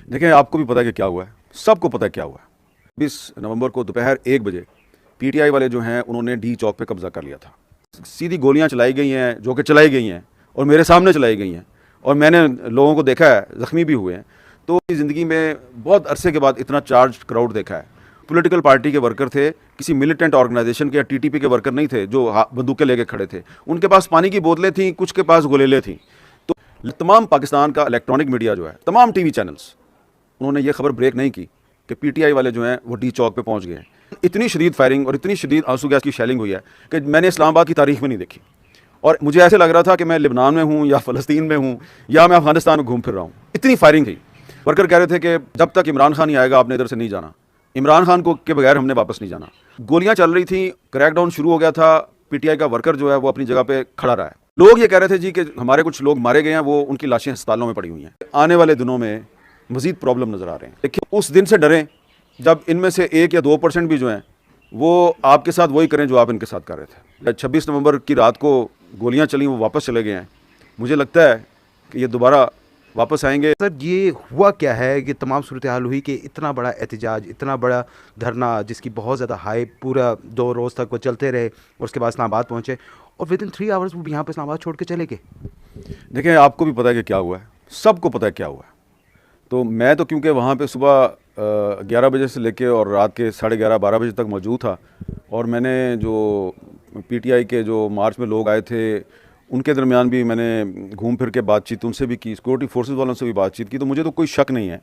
देखिए, आपको भी पता है कि क्या हुआ है, सबको पता है क्या हुआ है। 20 नवंबर को दोपहर 1 बजे पीटीआई वाले जो हैं उन्होंने डी चौक पे कब्जा कर लिया था। सीधी गोलियां चलाई गई हैं, जो कि चलाई गई हैं और मेरे सामने चलाई गई हैं, और मैंने लोगों को देखा है, ज़ख्मी भी हुए हैं। तो ज़िंदगी में बहुत अरसे के बाद इतना चार्ज क्राउड देखा है। पॉलिटिकल पार्टी के वर्कर थे, किसी मिलिटेंट ऑर्गेनाइजेशन के या टीटीपी के वर्कर नहीं थे जो बंदूकें लेके खड़े थे। उनके पास पानी की बोतलें थीं, कुछ के पास गोलेलें थीं। तो तमाम पाकिस्तान का इलेक्ट्रॉनिक मीडिया जो है, तमाम टीवी चैनल्स, उन्होंने ये खबर ब्रेक नहीं की कि पीटीआई वाले जो हैं वो डी चौक पे पहुंच गए हैं। इतनी शदीद फायरिंग और इतनी शदीद आंसू गैस की शेलिंग हुई है कि मैंने इस्लामाबाद की तारीख में नहीं देखी। और मुझे ऐसे लग रहा था कि मैं लिबनान में हूँ या फ़लस्तीन में हूँ या मैं अफगानिस्तान में घूम फिर रहा हूँ। इतनी फायरिंग थी। वर्कर कह रहे थे कि जब तक इमरान खान नहीं आएगा आपने इधर से नहीं जाना, इमरान खान को के बगैर हमने वापस नहीं जाना। गोलियाँ चल रही थी, क्रैकडाउन शुरू हो गया था। पीटीआई का वर्कर जो है वो अपनी जगह पे खड़ा रहा है। लोग ये कह रहे थे जी कि हमारे कुछ लोग मारे गए हैं, वो उनकी लाशें अस्पतालों में पड़ी हुई हैं। आने वाले दिनों में मज़ीद प्रॉब्लम नज़र आ रहे हैं। देखिए, उस दिन से डरें जब इनमें से 1 या 2% भी जो हैं वो आपके साथ वही करें जो आप इनके साथ कर रहे थे। 26 नवंबर की रात को गोलियां चली, वो वापस चले गए हैं। मुझे लगता है कि ये दोबारा वापस आएंगे। सर, ये हुआ क्या है कि तमाम सूरत हाल हुई कि इतना बड़ा एहतजाज, इतना बड़ा धरना जिसकी बहुत ज़्यादा हाइप पूरा 2 रोज़ तक वो चलते रहे और उसके बाद इस्लामाबाद पहुँचे और विदिन 3 आवर्स वो यहाँ पर इस्लामाबाद छोड़ के चले गए। देखिए, आपको भी पता है कि क्या हुआ है, सबको पता है क्या हुआ है। तो मैं तो क्योंकि वहाँ पे सुबह 11 बजे से लेके और रात के 11:30-12 बजे तक मौजूद था, और मैंने जो पीटीआई के जो मार्च में लोग आए थे उनके दरमियान भी मैंने घूम फिर के बातचीत उनसे भी की, सिक्योरिटी फोर्सेस वालों से भी बातचीत की। तो मुझे तो कोई शक नहीं है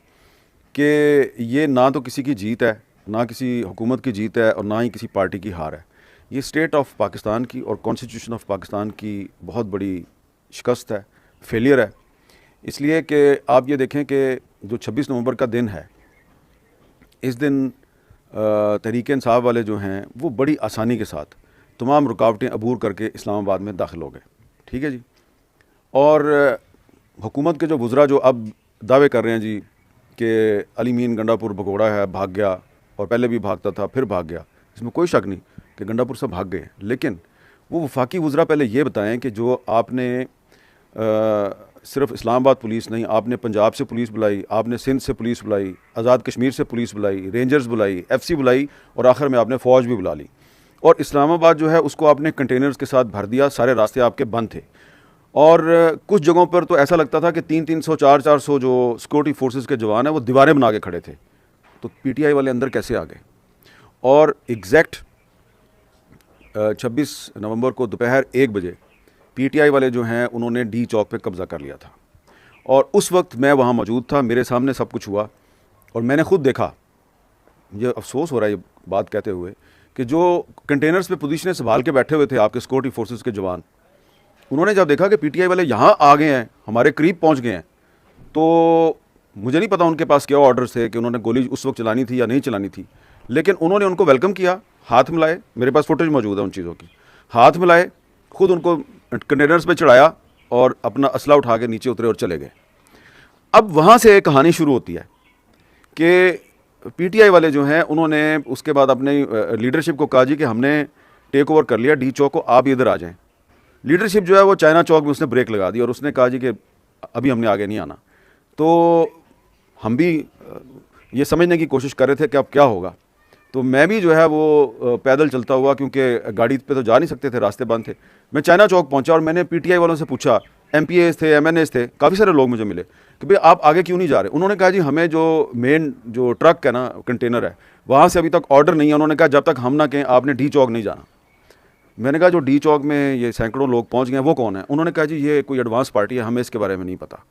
कि ये ना तो किसी की जीत है, ना किसी हुकूमत की जीत है, और ना ही किसी पार्टी की हार है। ये स्टेट ऑफ पाकिस्तान की और कॉन्स्टिट्यूशन ऑफ पाकिस्तान की बहुत बड़ी शिकस्त है, फेलियर है। इसलिए कि आप ये देखें कि जो 26 नवंबर का दिन है, इस दिन तहरीक इंसाफ वाले जो हैं वो बड़ी आसानी के साथ तमाम रुकावटें अबूर करके इस्लामाबाद में दाखिल हो गए। ठीक है जी। और हुकूमत के जो वज़रा जो अब दावे कर रहे हैं जी कि अली मीन गंडापुर भगोड़ा है, भाग गया, और पहले भी भागता था फिर भाग गया, इसमें कोई शक नहीं कि गंडापुर से भाग गए। लेकिन वो वफाकी वज़रा पहले ये बताएं कि जो आपने सिर्फ इस्लामाबाद पुलिस नहीं, आपने पंजाब से पुलिस बुलाई, आपने सिंध से पुलिस बुलाई, आज़ाद कश्मीर से पुलिस बुलाई, रेंजर्स बुलाई, एफसी बुलाई, और आखिर में आपने फ़ौज भी बुला ली। और इस्लामाबाद जो है उसको आपने कंटेनर्स के साथ भर दिया, सारे रास्ते आपके बंद थे। और कुछ जगहों पर तो ऐसा लगता था कि 300-300, 400-400 जो सिक्योरिटी फोर्सेस के जवान हैं वो दीवारें बना के खड़े थे। तो पीटीआई वाले अंदर कैसे आ गए? और एग्जैक्ट 26 नवंबर को दोपहर 1 बजे पीटीआई वाले जो हैं उन्होंने डी चौक पे कब्ज़ा कर लिया था, और उस वक्त मैं वहाँ मौजूद था। मेरे सामने सब कुछ हुआ और मैंने खुद देखा। मुझे अफसोस हो रहा है ये बात कहते हुए कि जो कंटेनर्स पे पोजीशनें संभाल के बैठे हुए थे आपके सिक्योरिटी फोर्सेस के जवान, उन्होंने जब देखा कि पीटीआई वाले यहाँ आ गए हैं, हमारे करीब पहुँच गए हैं, तो मुझे नहीं पता उनके पास क्या ऑर्डर्स थे कि उन्होंने गोली उस वक्त चलानी थी या नहीं चलानी थी, लेकिन उन्होंने उनको वेलकम किया, हाथ मिलाए। मेरे पास फुटेज मौजूद है उन चीज़ों की। हाथ मिलाए, खुद उनको कंटेनर्स पे चढ़ाया और अपना असला उठा के नीचे उतरे और चले गए। अब वहाँ से एक कहानी शुरू होती है कि पीटीआई वाले जो हैं उन्होंने उसके बाद अपने लीडरशिप को कहा जी कि हमने टेक ओवर कर लिया डी चौक को, आप इधर आ जाएं। लीडरशिप जो है वो चाइना चौक में उसने ब्रेक लगा दी और उसने कहा जी कि अभी हमने आगे नहीं आना। तो हम भी ये समझने की कोशिश कर रहे थे कि अब क्या होगा। तो मैं भी जो है वो पैदल चलता हुआ, क्योंकि गाड़ी पे तो जा नहीं सकते थे, रास्ते बंद थे, मैं चाइना चौक पहुंचा और मैंने पीटीआई वालों से पूछा, एमपीएस थे, एमएनएस थे, काफ़ी सारे लोग मुझे मिले कि भाई आप आगे क्यों नहीं जा रहे। उन्होंने कहा जी हमें जो मेन जो ट्रक है ना, कंटेनर है, वहाँ से अभी तक ऑर्डर नहीं है। उन्होंने कहा जब तक हम ना कहें आपने डी चौक नहीं जाना। मैंने कहा जो डी चौक में ये सैकड़ों लोग पहुँच गए वो कौन है? उन्होंने कहा जी ये कोई एडवांस पार्टी है, हमें इसके बारे में नहीं पता।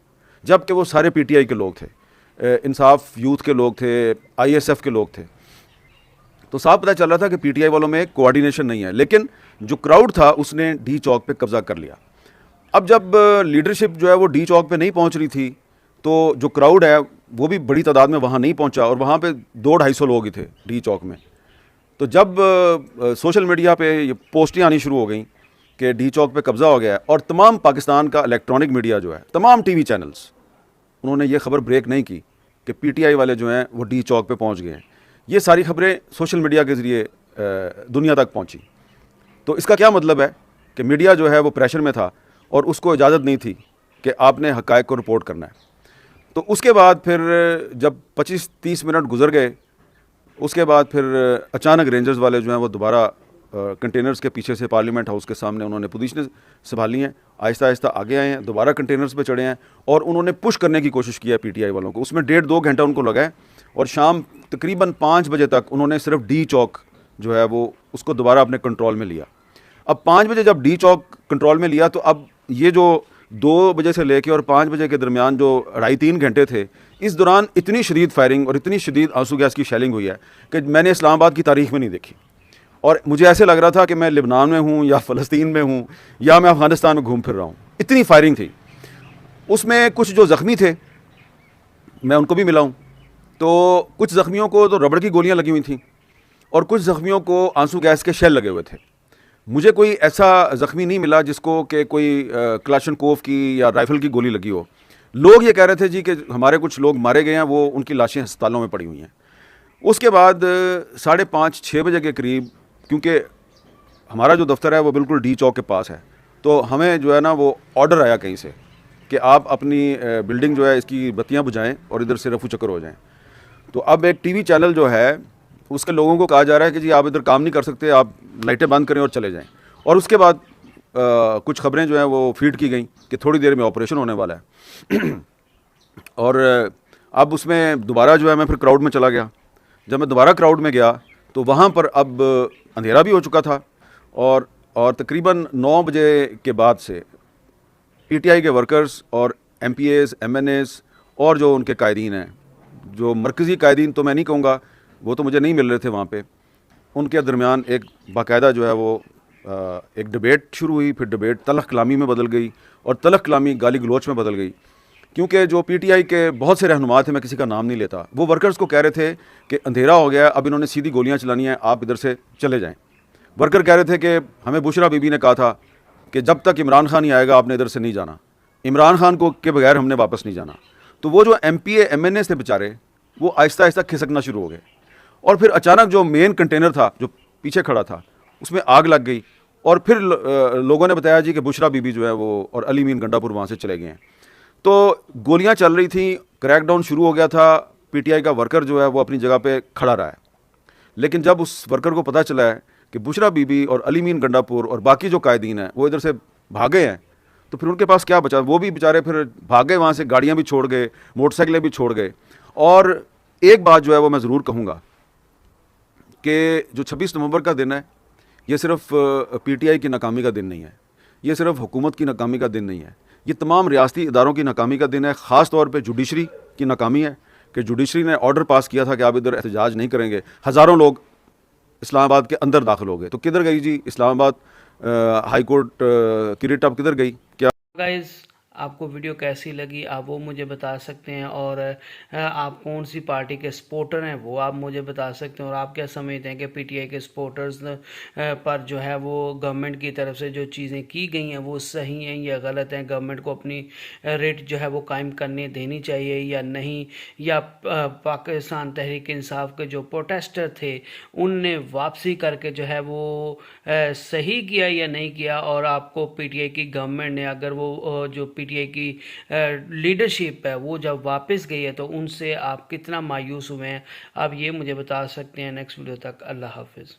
जबकि वो सारे पीटीआई के लोग थे, इंसाफ यूथ के लोग थे, आईएसएफ के लोग थे। तो साफ पता चल रहा था कि पीटीआई वालों में कोऑर्डिनेशन नहीं है, लेकिन जो क्राउड था उसने डी चौक पे कब्जा कर लिया। अब जब लीडरशिप जो है वो डी चौक पे नहीं पहुंच रही थी, तो जो क्राउड है वो भी बड़ी तादाद में वहाँ नहीं पहुंचा, और वहाँ पे 200-250 लोग ही थे डी चौक में। तो जब सोशल मीडिया पे ये पोस्टें आनी शुरू हो गई कि डी चौक पे कब्ज़ा हो गया है, और तमाम पाकिस्तान का इलेक्ट्रॉनिक मीडिया जो है, तमाम टीवी चैनल्स, उन्होंने ये खबर ब्रेक नहीं की कि पीटीआई वाले जो हैं वो डी चौक पे पहुँच गए हैं। ये सारी खबरें सोशल मीडिया के ज़रिए दुनिया तक पहुंची। तो इसका क्या मतलब है कि मीडिया जो है वो प्रेशर में था और उसको इजाज़त नहीं थी कि आपने हक़ाइक़ को रिपोर्ट करना है। तो उसके बाद फिर जब 25-30 मिनट गुजर गए, उसके बाद फिर अचानक रेंजर्स वाले जो हैं वो दोबारा कंटेनर्स के पीछे से पार्लियामेंट हाउस के सामने उन्होंने पोजीशनें संभाली हैं, आहिस्ता आहिस्ता आगे आए हैं, दोबारा कंटेनर्स पे चढ़े हैं और उन्होंने पुश करने की कोशिश की है पीटीआई वालों को। उसमें 1.5-2 घंटा उनको लगा है और शाम तकरीबन 5 बजे तक उन्होंने सिर्फ डी चौक जो है वो उसको दोबारा अपने कंट्रोल में लिया। अब 5 बजे जब डी चौक कंट्रोल में लिया तो अब ये जो 2 बजे से लेके और 5 बजे के दरमियान जो 2.5-3 घंटे थे, इस दौरान इतनी शदीद फायरिंग और इतनी शदीद आंसू गैस की शेलिंग हुई है कि मैंने इस्लामाबाद की तारीख में नहीं देखी। और मुझे ऐसे लग रहा था कि मैं लिबनान में हूँ या फ़लस्तीन में हूँ या मैं अफ़गानिस्तान में घूम फिर रहा हूँ, इतनी फायरिंग थी। उसमें कुछ जो ज़ख्मी थे मैं उनको भी मिला हूँ, तो कुछ ज़ख्मियों को तो रबड़ की गोलियाँ लगी हुई थी और कुछ ज़ख्मियों को आंसू गैस के शेल लगे हुए थे। मुझे कोई ऐसा ज़ख्मी नहीं मिला जिसको कि कोई क्लाशनकोव की या राइफ़ल की गोली लगी हो। लोग ये कह रहे थे जी कि हमारे कुछ लोग मारे गए हैं, वो उनकी लाशें अस्पतालों में पड़ी हुई हैं। उसके बाद 5:30-6 बजे के करीब, क्योंकि हमारा जो दफ्तर है वो बिल्कुल डी चौक के पास है, तो हमें जो है ना वो ऑर्डर आया कहीं से कि आप अपनी बिल्डिंग जो है इसकी बत्तियां बुझाएं और इधर से रफू चक्कर हो जाएं। तो अब एक टीवी चैनल जो है उसके लोगों को कहा जा रहा है कि जी आप इधर काम नहीं कर सकते, आप लाइटें बंद करें और चले जाएं। और उसके बाद कुछ खबरें जो हैं वो फीड की गई कि थोड़ी देर में ऑपरेशन होने वाला है। और अब उसमें दोबारा जो है मैं फिर क्राउड में चला गया। जब मैं दोबारा क्राउड में गया तो वहाँ पर अब अंधेरा भी हो चुका था और तकरीबन 9 बजे के बाद से पीटीआई के वर्कर्स और एमपीएस, एमएनएस और जो उनके कायदीन हैं, जो मरकज़ी कायदीन तो मैं नहीं कहूँगा, वो तो मुझे नहीं मिल रहे थे वहाँ पे, उनके दरमियान एक बाकायदा जो है वो एक डिबेट शुरू हुई। फिर डिबेट तलख कलामी में बदल गई और तलख कलामी गाली गलोच में बदल गई, क्योंकि जो पीटीआई के बहुत से रहनुमा थे, मैं किसी का नाम नहीं लेता, वो वर्कर्स को कह रहे थे कि अंधेरा हो गया, अब इन्होंने सीधी गोलियां चलानी है, आप इधर से चले जाएं। वर्कर कह रहे थे कि हमें बुशरा बीबी ने कहा था कि जब तक इमरान खान नहीं आएगा आपने इधर से नहीं जाना, इमरान खान को के बगैर हमने वापस नहीं जाना। तो वो जो एमपीए एमएनए थे बेचारे, वो आहिस्ता आहिस्ता खिसकना शुरू हो गए और फिर अचानक जो मेन कंटेनर था जो पीछे खड़ा था उसमें आग लग गई और फिर लोगों ने बताया जी कि बुशरा बीबी जो है वो और अली मीन गंडापुर वहाँ से चले गए हैं। तो गोलियां चल रही थी, क्रैकडाउन शुरू हो गया था, पीटीआई का वर्कर जो है वो अपनी जगह पे खड़ा रहा है। लेकिन जब उस वर्कर को पता चला है कि बुशरा बीबी और अली मीन गंडापुर और बाकी जो कायदीन हैं वो इधर से भागे हैं, तो फिर उनके पास क्या बचा, वो भी बेचारे फिर भाग गए वहाँ से, गाड़ियाँ भी छोड़ गए, मोटरसाइकिलें भी छोड़ गए। और एक बात जो है वो मैं ज़रूर कहूँगा कि जो 26 नवंबर का दिन है, ये सिर्फ पीटीआई की नाकामी का दिन नहीं है, ये सिर्फ हुकूमत की नाकामी का दिन नहीं है, ये तमाम रियासती इदारों की नाकामी का दिन है। ख़ास तौर पे जुडिशरी की नाकामी है कि जुडिशरी ने ऑर्डर पास किया था कि आप इधर एहतजाज नहीं करेंगे। हज़ारों लोग इस्लामाबाद के अंदर दाखिल हो गए, तो किधर गई जी इस्लामाबाद हाई कोर्ट की रिट अब किधर गई? क्या गाइस, आपको वीडियो कैसी लगी आप वो मुझे बता सकते हैं, और आप कौन सी पार्टी के सपोर्टर हैं वो आप मुझे बता सकते हैं, और आप क्या समझते हैं कि पीटीआई के सपोर्टर्स पर जो है वो गवर्नमेंट की तरफ से जो चीज़ें की गई हैं वो सही हैं या गलत हैं, गवर्नमेंट को अपनी रेट जो है वो कायम करने देनी चाहिए या नहीं, या पाकिस्तान तहरीक इंसाफ के जो प्रोटेस्टर थे उनने वापसी करके जो है वो सही किया या नहीं किया, और आपको पीटीआई की गवर्नमेंट ने अगर वो जो पीटीआई की लीडरशिप है वो जब वापस गई है तो उनसे आप कितना मायूस हुए हैं, आप ये मुझे बता सकते हैं। नेक्स्ट वीडियो तक अल्लाह हाफिज़।